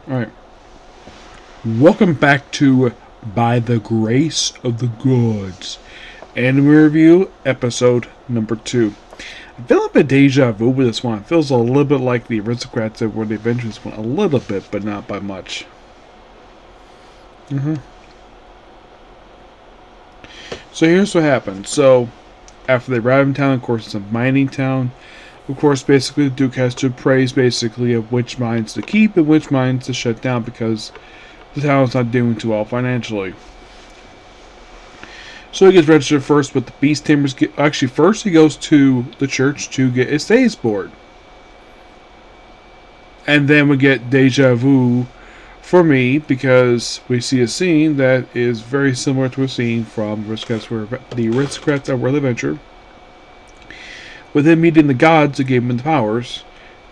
Alright. Welcome back to By the Grace of the Gods. Anime Review, episode number 2. I feel like a deja vu with this one. It feels a little bit like the Aristocrats of Where the Adventures went. A little bit, but not by much. So here's what happened. So, after they arrive in town, of course, it's a mining town. Of course, basically, the Duke has to appraise, basically, of which mines to keep and which mines to shut down because the town's not doing too well financially. So he gets registered first with the Beast Tamers. Actually, first he goes to the church to get his stays board. And then we get deja vu for me because we see a scene that is very similar to a scene from the Aristocrats of World Adventure, with him meeting the gods that gave him the powers.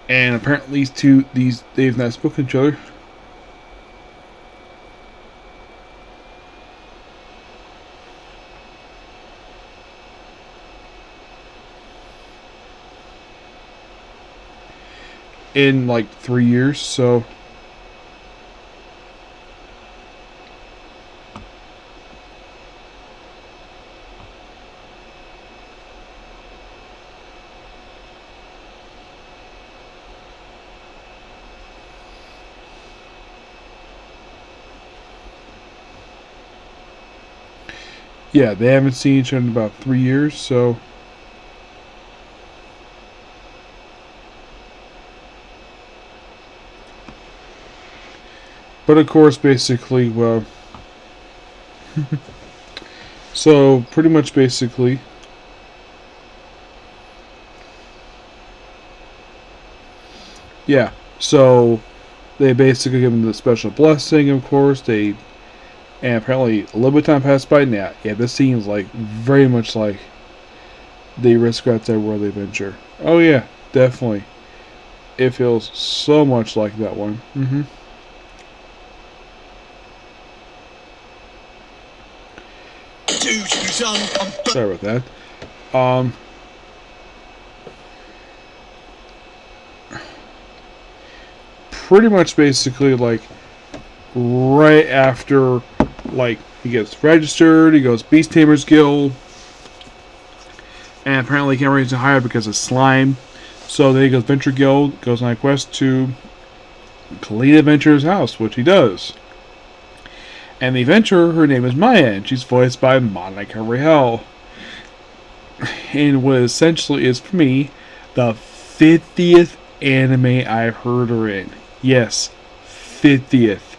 And apparently they've not spoken to each other. In like 3 years, so yeah, they haven't seen each other in about 3 years, so but of course, basically, well, so pretty much basically, yeah, so they basically give him the special blessing, of course, and apparently a little bit of time passed by now. Yeah, this seems like very much like the Aristocrats at World Adventure. Oh yeah, definitely. It feels so much like that one. Sorry about that. Pretty much basically like right after like he gets registered, he goes Beast Tamers Guild, and apparently he can't raise a hire because of slime. So then he goes Venture Guild, goes on a quest to clean Adventurer's house, which he does. And the adventurer, her name is Maya, and she's voiced by Monica Rahel. And what essentially is, for me, the 50th anime I've heard her in. Yes, 50th.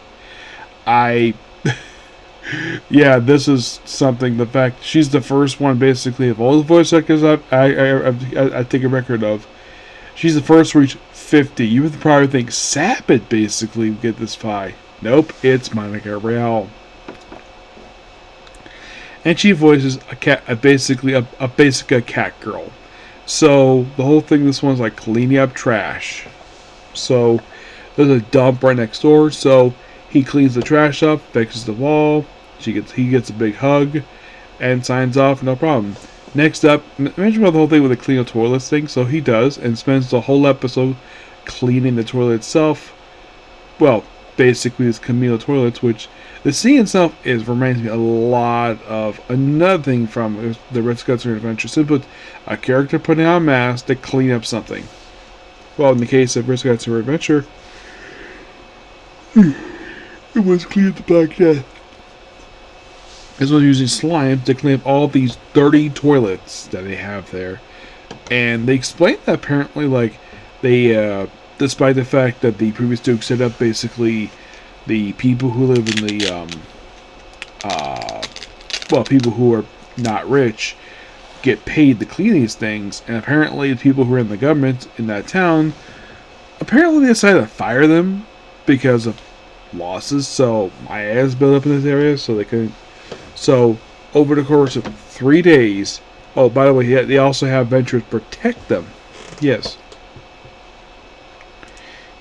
Yeah, this is something. The fact she's the first one, basically, of all the voice actors I take a record of. She's the first to reach 50. You would probably think Sappet basically would get this high. Nope, it's Monica Rahel. And she voices a cat, basically a cat girl. So the whole thing, this one's like cleaning up trash. So there's a dump right next door. So he cleans the trash up, fixes the wall. He gets a big hug, and signs off. No problem. Next up, imagine about the whole thing with the clean the toilets thing. So he does, and spends the whole episode cleaning the toilet itself. Well, basically it's communal toilets, which the scene itself reminds me a lot of another thing from the Red Scots Adventure. Simply a character putting on a mask to clean up something. Well, in the case of Red Scots Adventure, it was clean up the Black Death. This was using slime to clean up all these dirty toilets that they have there. And they explained that apparently, like, they, despite the fact that the previous Duke set up basically the people who live in the, people who are not rich get paid to clean these things, and apparently the people who are in the government in that town, apparently they decided to fire them because of losses, so my ass built up in this area, so they couldn't. So, over the course of 3 days, oh, by the way, they also have Venturers protect them. Yes.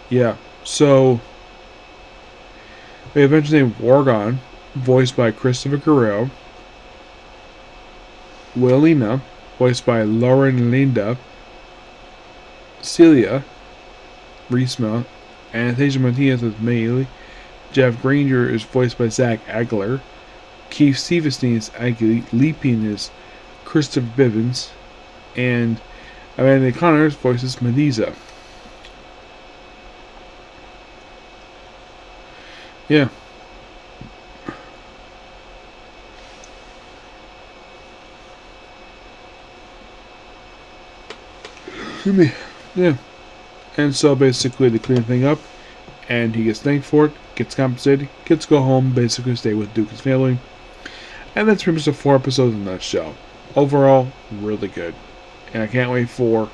Yeah, so we have a Venture named Wargon, voiced by Christopher Guerrero. Willina, voiced by Lauren Linda. Celia, Reesma, Anastasia Martinez is Maylee. Jeff Granger is voiced by Zach Agler. Keith Stevenson is Aggie. Leaping is Christopher Bivens. And Amanda Connors voices Mediza. Yeah. Yeah. And so basically they clean the thing up, and he gets thanked for it, gets compensated, gets to go home, basically stay with Duke and his family. And that's pretty much the 4 episodes in that show. Overall, really good. And I can't wait for,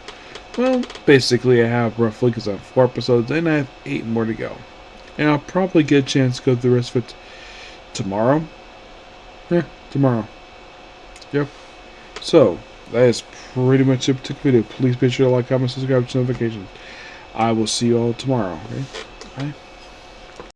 well, basically I have roughly, because I have 4 episodes, and I have 8 more to go. And I'll probably get a chance to go through the rest of it tomorrow. Yeah, tomorrow. Yep. So, that is pretty much it for the video. Please be sure to like, comment, subscribe, to notifications. I will see you all tomorrow. Okay? Bye.